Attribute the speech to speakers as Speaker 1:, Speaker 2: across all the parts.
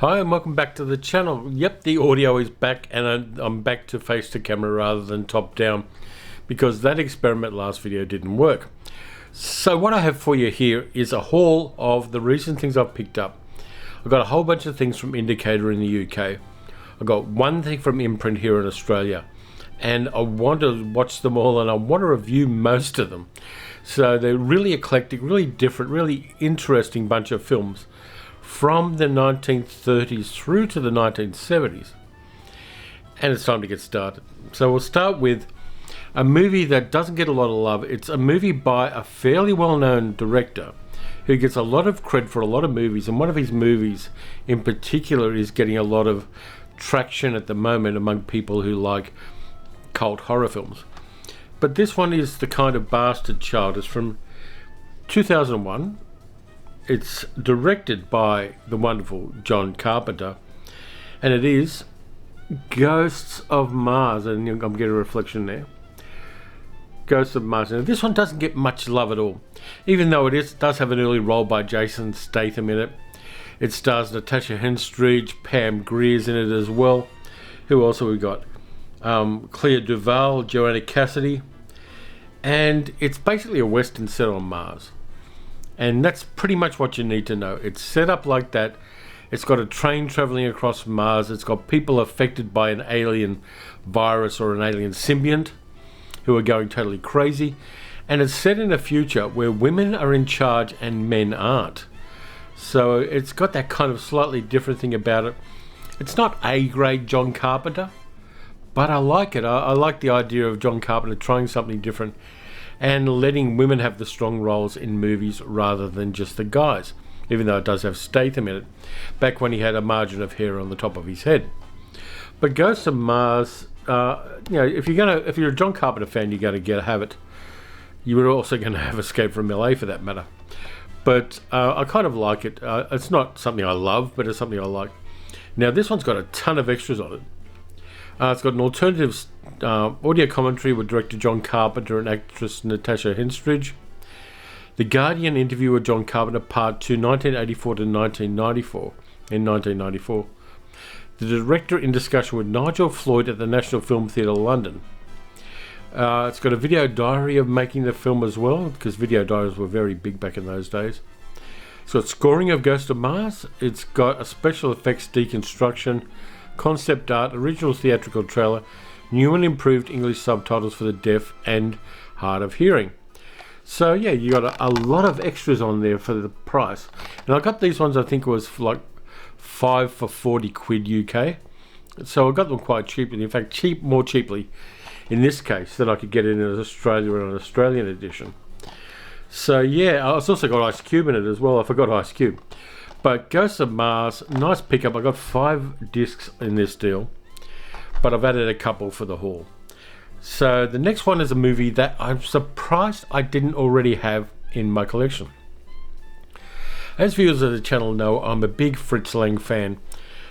Speaker 1: Hi and welcome back to the channel. Yep, the audio is back and I'm back to face to camera rather than top down because that experiment last video didn't work. So what I have for you here is a haul of the recent things I've picked up. I've got a whole bunch of things from Indicator in the UK. I've got one thing from Imprint here in Australia, and I want to watch them all and I want to review most of them. So they're really eclectic, really different, really interesting bunch of films from the 1930s through to the 1970s. And it's time to get started. So we'll start with a movie that doesn't get a lot of love. It's a movie by a fairly well-known director who gets a lot of credit for a lot of movies, and one of his movies in particular is getting a lot of traction at the moment among people who like cult horror films. But this one is The Kind of Bastard Child. It's from 2001. It's directed by the wonderful John Carpenter, and it is Ghosts of Mars, and I'm getting a reflection there. Ghosts of Mars. Now, this one doesn't get much love at all, even though it does have an early role by Jason Statham in it. It stars Natasha Henstridge, Pam Grier's in it as well. Who else have we got? Clea Duvall, Joanna Cassidy, and it's basically a western set on Mars. And that's pretty much what you need to know. It's set up like that. It's got a train traveling across Mars. It's got people affected by an alien virus or an alien symbiont who are going totally crazy. And it's set in a future where women are in charge and men aren't. So it's got that kind of slightly different thing about it. It's not A-grade John Carpenter, but I like it. I like the idea of John Carpenter trying something different and letting women have the strong roles in movies rather than just the guys, even though it does have Statham in it, back when he had a margin of hair on the top of his head. But Ghosts of Mars, if you're a John Carpenter fan, you're going to have it. You were also going to have Escape from LA for that matter. But I kind of like it. It's not something I love, but it's something I like. Now this one's got a ton of extras on it. It's got an alternative audio commentary with director John Carpenter and actress Natasha Henstridge. The Guardian interview with John Carpenter, Part 2, 1984 to 1994. The director in discussion with Nigel Floyd at the National Film Theatre, London. It's got a video diary of making the film as well, because video diaries were very big back in those days. It's got scoring of Ghost of Mars. It's got a special effects deconstruction, concept art, original theatrical trailer, new and improved English subtitles for the deaf and hard of hearing. So yeah, you got a lot of extras on there for the price. And I got these ones, I think it was like 5 for 40 quid UK. So I got them quite cheaply. In fact, more cheaply in this case than I could get it in Australia and an Australian edition. So yeah, I also got Ice Cube in it as well. I forgot Ice Cube. But Ghosts of Mars, nice pickup. I got 5 discs in this deal, but I've added a couple for the haul. So the next one is a movie that I'm surprised I didn't already have in my collection. As viewers of the channel know, I'm a big Fritz Lang fan,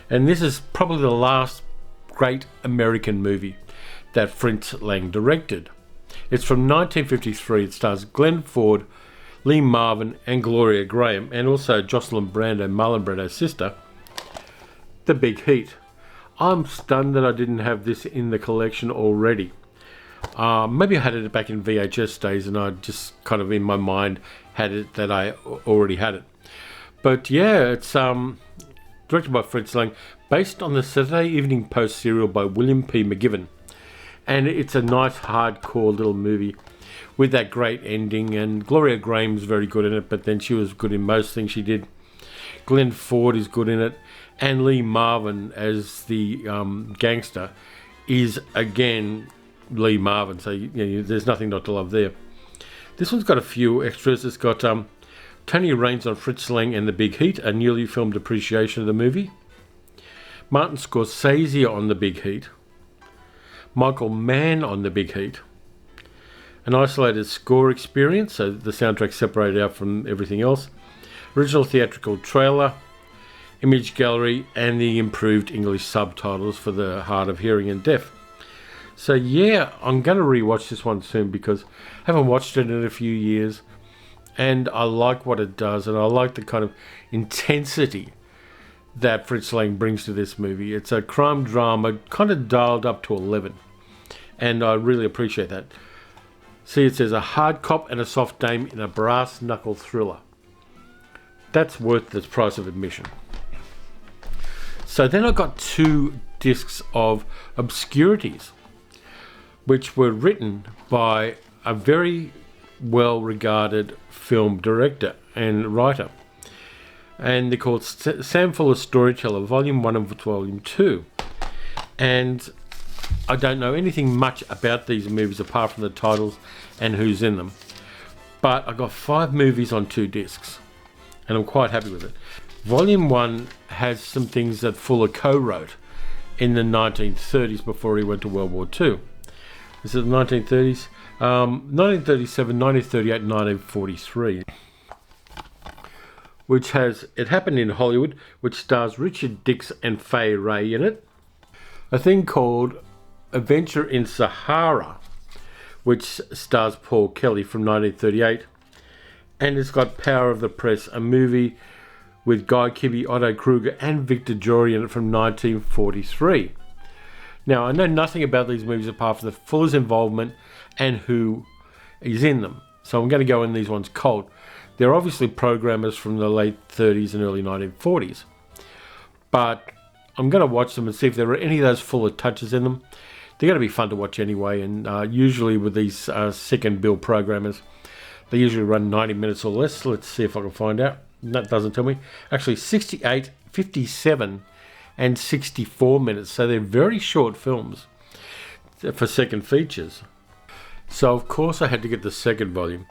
Speaker 1: and this is probably the last great American movie that Fritz Lang directed. It's from 1953. It stars Glenn Ford, Lee Marvin and Gloria Graham, and also Jocelyn Brando, Marlon Brando's sister. The Big Heat. I'm stunned that I didn't have this in the collection already. Maybe I had it back in VHS days and I just kind of in my mind had it that I already had it. But yeah, it's directed by Fritz Lang, based on the Saturday Evening Post serial by William P. McGivern. And it's a nice hardcore little movie with that great ending, and Gloria Graham's very good in it, but then she was good in most things she did. Glenn Ford is good in it, and Lee Marvin as the gangster is again Lee Marvin, so there's nothing not to love there. This one's got a few extras. It's got Tony Raines on Fritz Lang and The Big Heat, a newly filmed appreciation of the movie. Martin Scorsese on The Big Heat. Michael Mann on The Big Heat. An isolated score experience, so the soundtrack separated out from everything else. Original theatrical trailer, image gallery, and the improved English subtitles for the hard of hearing and deaf. So yeah, I'm going to rewatch this one soon because I haven't watched it in a few years, and I like what it does, and I like the kind of intensity that Fritz Lang brings to this movie. It's a crime drama, kind of dialed up to 11. And I really appreciate that. See, it says a hard cop and a soft dame in a brass knuckle thriller. That's worth the price of admission. So then I got 2 discs of Obscurities, which were written by a very well-regarded film director and writer. And they're called Sam Fuller's Storyteller, Volume 1 and Volume 2. And I don't know anything much about these movies apart from the titles and who's in them. But I got 5 movies on 2 discs, and I'm quite happy with it. Volume 1 has some things that Fuller co-wrote in the 1930s before he went to World War II. This is the 1930s, 1937, 1938, 1943. Which has It Happened in Hollywood, which stars Richard Dix and Fay Wray in it. A thing called Adventure in Sahara, which stars Paul Kelly from 1938. And it's got Power of the Press, a movie with Guy Kibbe, Otto Kruger and Victor Jory in it from 1943. Now, I know nothing about these movies apart from the Fuller's involvement and who is in them. So I'm going to go in these ones cold. They're obviously programmers from the late 30s and early 1940s. But I'm going to watch them and see if there are any of those Fuller touches in them. They're going to be fun to watch anyway. And usually with these second bill programmers, they usually run 90 minutes or less. Let's see if I can find out. That doesn't tell me. Actually, 68, 57, and 64 minutes. So they're very short films for second features. So, of course, I had to get the second volume,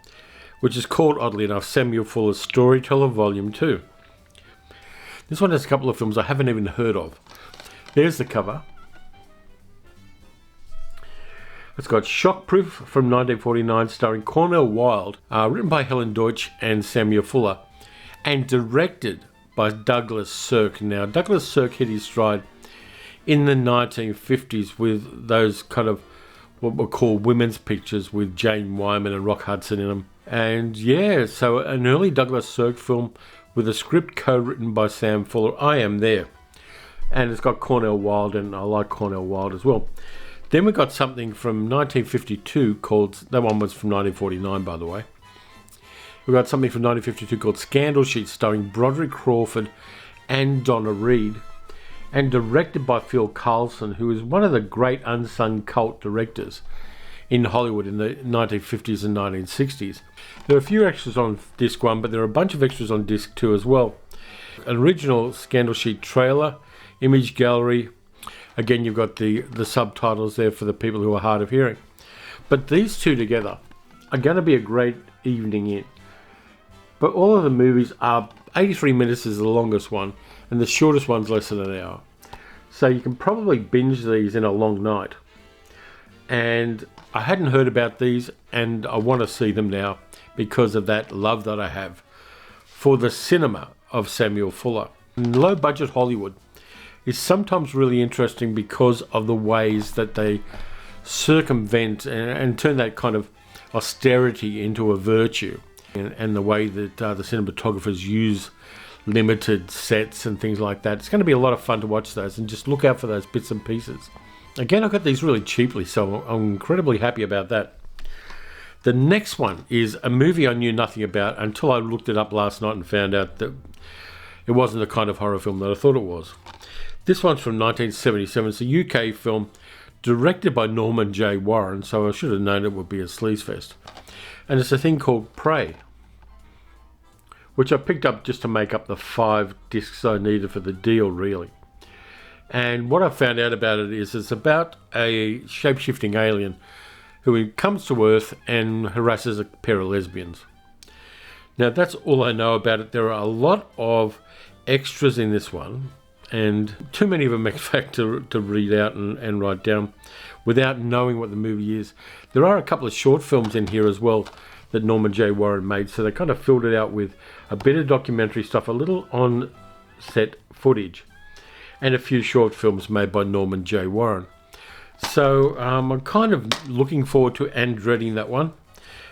Speaker 1: which is called, oddly enough, Samuel Fuller's Storyteller Volume 2. This one has a couple of films I haven't even heard of. There's the cover. It's got Shockproof from 1949, starring Cornel Wilde, written by Helen Deutsch and Samuel Fuller, and directed by Douglas Sirk. Now, Douglas Sirk hit his stride in the 1950s with those kind of what were called women's pictures with Jane Wyman and Rock Hudson in them. And yeah, so an early Douglas Sirk film with a script co-written by Sam Fuller. I am there. And it's got Cornel Wilde, and I like Cornel Wilde as well. Then we got something from 1952 called, that one was from 1949 by the way. We got something from 1952 called Scandal Sheet, starring Broderick Crawford and Donna Reed, and directed by Phil Carlson, who is one of the great unsung cult directors in Hollywood in the 1950s and 1960s. There are a few extras on disc 1, but there are a bunch of extras on disc 2 as well. An original Scandal Sheet trailer, image gallery. Again, you've got the subtitles there for the people who are hard of hearing. But these two together are going to be a great evening in. But all of the movies are 83 minutes is the longest one, and the shortest one's less than an hour. So you can probably binge these in a long night. And I hadn't heard about these, and I want to see them now because of that love that I have for the cinema of Samuel Fuller. Low budget Hollywood is sometimes really interesting because of the ways that they circumvent and turn that kind of austerity into a virtue, and the way that the cinematographers use limited sets and things like that. It's going to be a lot of fun to watch those, and just look out for those bits and pieces. Again, I got these really cheaply, so I'm incredibly happy about that. The next one is a movie I knew nothing about until I looked it up last night and found out that it wasn't the kind of horror film that I thought it was. This one's from 1977. It's a UK film directed by Norman J. Warren, so I should have known it would be a sleaze fest. And it's a thing called Prey, which I picked up just to make up the 5 discs I needed for the deal, really. And what I found out about it is it's about a shape-shifting alien who comes to Earth and harasses a pair of lesbians. Now, that's all I know about it. There are a lot of extras in this one, and too many of them, in fact, to read out and write down without knowing what the movie is. There are a couple of short films in here as well that Norman J. Warren made, so they kind of filled it out with a bit of documentary stuff, a little on-set footage, and a few short films made by Norman J. Warren. So I'm kind of looking forward to and dreading that one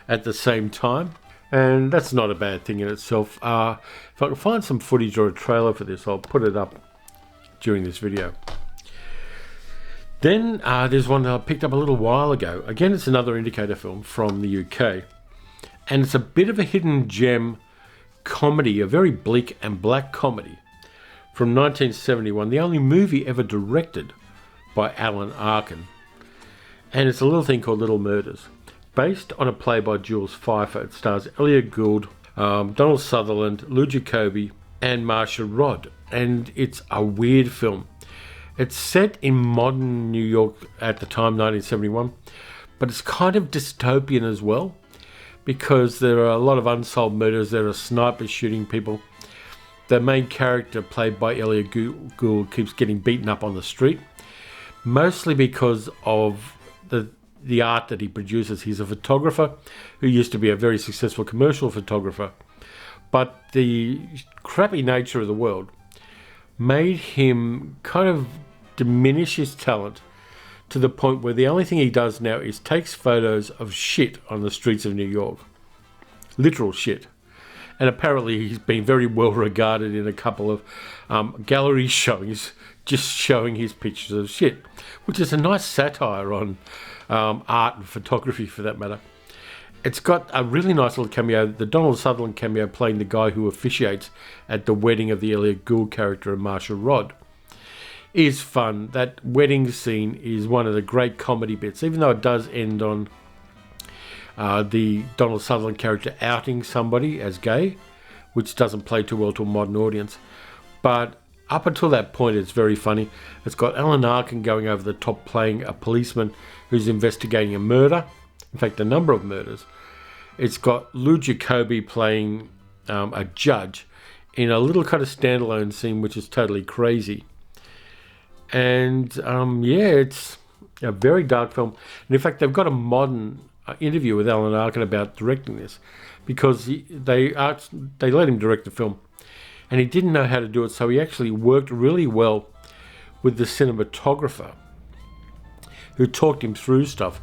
Speaker 1: at the same time, and that's not a bad thing in itself. If I can find some footage or a trailer for this, I'll put it up during this video. Then there's one that I picked up a little while ago. Again, it's another indicator film from the UK. And it's a bit of a hidden gem comedy, a very bleak and black comedy from 1971, the only movie ever directed by Alan Arkin. And it's a little thing called Little Murders, based on a play by Jules Pfeiffer. It stars Elliot Gould, Donald Sutherland, Lou Jacobi, and Marcia Rod. And it's a weird film. It's set in modern New York at the time, 1971, but it's kind of dystopian as well, because there are a lot of unsolved murders. There are snipers shooting people. The main character, played by Elliot Gould, keeps getting beaten up on the street, mostly because of the art that he produces. He's a photographer who used to be a very successful commercial photographer, but the crappy nature of the world made him kind of diminish his talent to the point where the only thing he does now is takes photos of shit on the streets of New York. Literal shit. And apparently he's been very well regarded in a couple of gallery showings, just showing his pictures of shit, which is a nice satire on art and photography, for that matter. It's got a really nice little cameo, the Donald Sutherland cameo, playing the guy who officiates at the wedding of the Elliot Gould character of Marcia Rod. Is fun. That wedding scene is one of the great comedy bits, even though it does end on the Donald Sutherland character outing somebody as gay, which doesn't play too well to a modern audience. But up until that point, it's very funny. It's got Alan Arkin going over the top, playing a policeman who's investigating a murder. In fact, a number of murders. It's got Lou Jacobi playing a judge in a little kind of standalone scene, which is totally crazy. And it's a very dark film. And in fact, they've got a modern interview with Alan Arkin about directing this, because they let him direct the film, and he didn't know how to do it, so he actually worked really well with the cinematographer who talked him through stuff,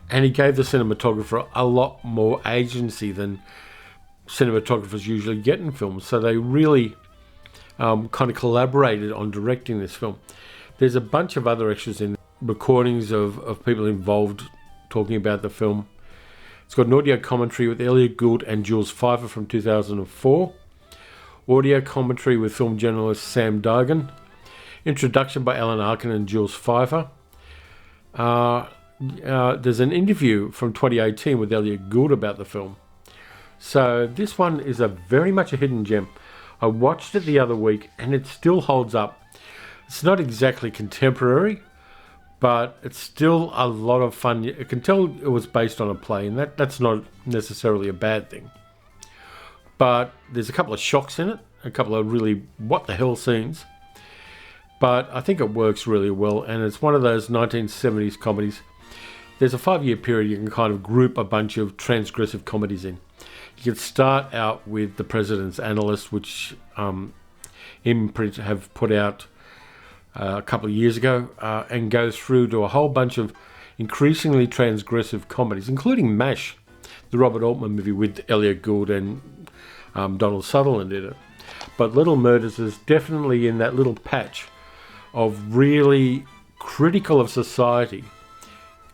Speaker 1: and he gave the cinematographer a lot more agency than cinematographers usually get in films. So they really kind of collaborated on directing this film. There's a bunch of other extras in recordings of people involved talking about the film. It's got an audio commentary with Elliot Gould and Jules Pfeiffer from 2004. Audio commentary with film journalist Sam Dargan. Introduction by Alan Arkin and Jules Pfeiffer. There's an interview from 2018 with Elliot Gould about the film. So this one is very much a hidden gem. I watched it the other week and it still holds up. It's not exactly contemporary, but it's still a lot of fun. You can tell it was based on a play, and that's not necessarily a bad thing. But there's a couple of shocks in it, a couple of really what the hell scenes. But I think it works really well, and it's one of those 1970s comedies. There's a 5-year period you can kind of group a bunch of transgressive comedies in. You can start out with The President's Analyst, which Imprint have put out a couple of years ago, and go through to a whole bunch of increasingly transgressive comedies, including MASH, the Robert Altman movie with Elliot Gould and Donald Sutherland in it. But Little Murders is definitely in that little patch of really critical of society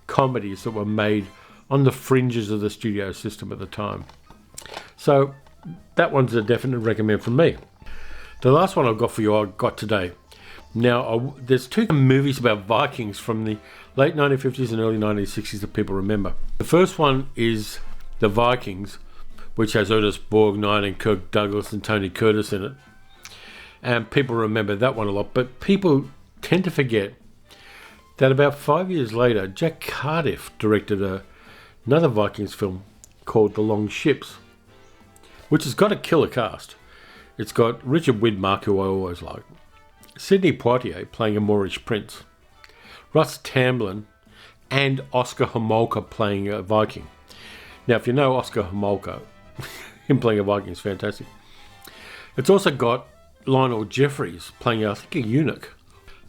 Speaker 1: comedies that were made on the fringes of the studio system at the time. So that one's a definite recommend from me. The last one I've got for you, I got today. Now, there's two movies about Vikings from the late 1950s and early 1960s that people remember. The first one is The Vikings, which has Ernest Borgnine and Kirk Douglas and Tony Curtis in it. And people remember that one a lot. But people tend to forget that about 5 years later, Jack Cardiff directed another Vikings film called The Long Ships, which has got a killer cast. It's got Richard Widmark, who I always like, Sidney Poitier playing a Moorish prince, Russ Tamblyn, and Oscar Homolka playing a Viking. Now, if you know Oscar Homolka, him playing a Viking is fantastic. It's also got Lionel Jeffries playing, I think, a eunuch.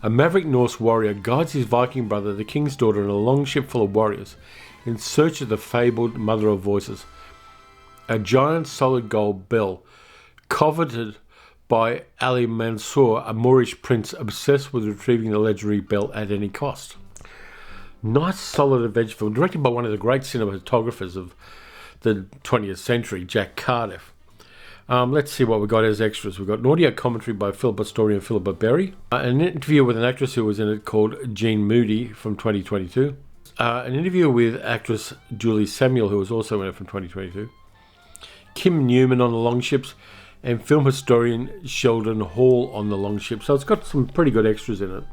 Speaker 1: A maverick Norse warrior guides his Viking brother, the king's daughter, in a long ship full of warriors in search of the fabled Mother of Voices, a giant solid gold bell coveted by Ali Mansour, a Moorish prince obsessed with retrieving the legendary belt at any cost. Nice, solid adventure film, directed by one of the great cinematographers of the 20th century, Jack Cardiff. Let's see what we got as extras. We've got an audio commentary by Philippa Story and Philippa Berry, an interview with an actress who was in it called Jean Moody from 2022, an interview with actress Julie Samuel, who was also in it from 2022, Kim Newman on the Longships, and film historian Sheldon Hall on the Longship. So it's got some pretty good extras in it.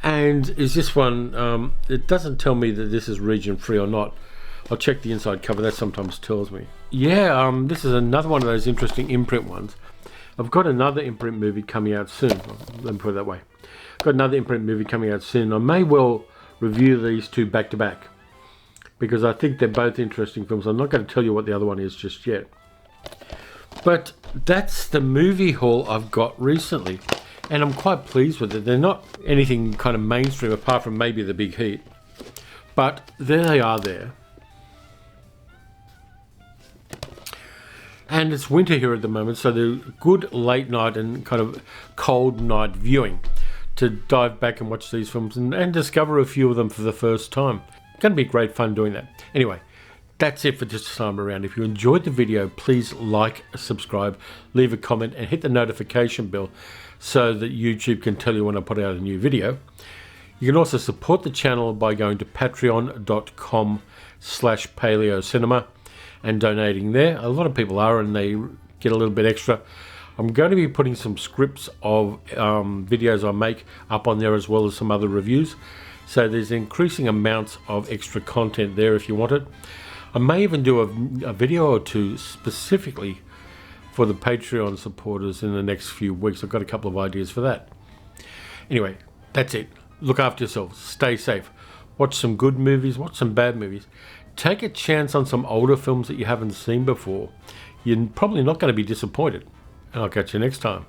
Speaker 1: And is this one, it doesn't tell me that this is region free or not. I'll check the inside cover, that sometimes tells me. Yeah, this is another one of those interesting imprint ones. I've got another imprint movie coming out soon. Let me put it that way. I've got another imprint movie coming out soon. I may well review these two back to back, because I think they're both interesting films. I'm not going to tell you what the other one is just yet. But that's the movie haul I've got recently, and I'm quite pleased with it. They're not anything kind of mainstream apart from maybe The Big Heat, but there they are there. And it's winter here at the moment, so they're good late night and kind of cold night viewing to dive back and watch these films and discover a few of them for the first time. It's going to be great fun doing that. Anyway, that's it for this time around. If you enjoyed the video, please like, subscribe, leave a comment, and hit the notification bell so that YouTube can tell you when I put out a new video. You can also support the channel by going to patreon.com/paleocinema and donating there. A lot of people are, and they get a little bit extra. I'm going to be putting some scripts of videos I make up on there, as well as some other reviews. So there's increasing amounts of extra content there if you want it. I may even do a video or two specifically for the Patreon supporters in the next few weeks. I've got a couple of ideas for that. Anyway, that's it. Look after yourselves. Stay safe. Watch some good movies. Watch some bad movies. Take a chance on some older films that you haven't seen before. You're probably not going to be disappointed. And I'll catch you next time.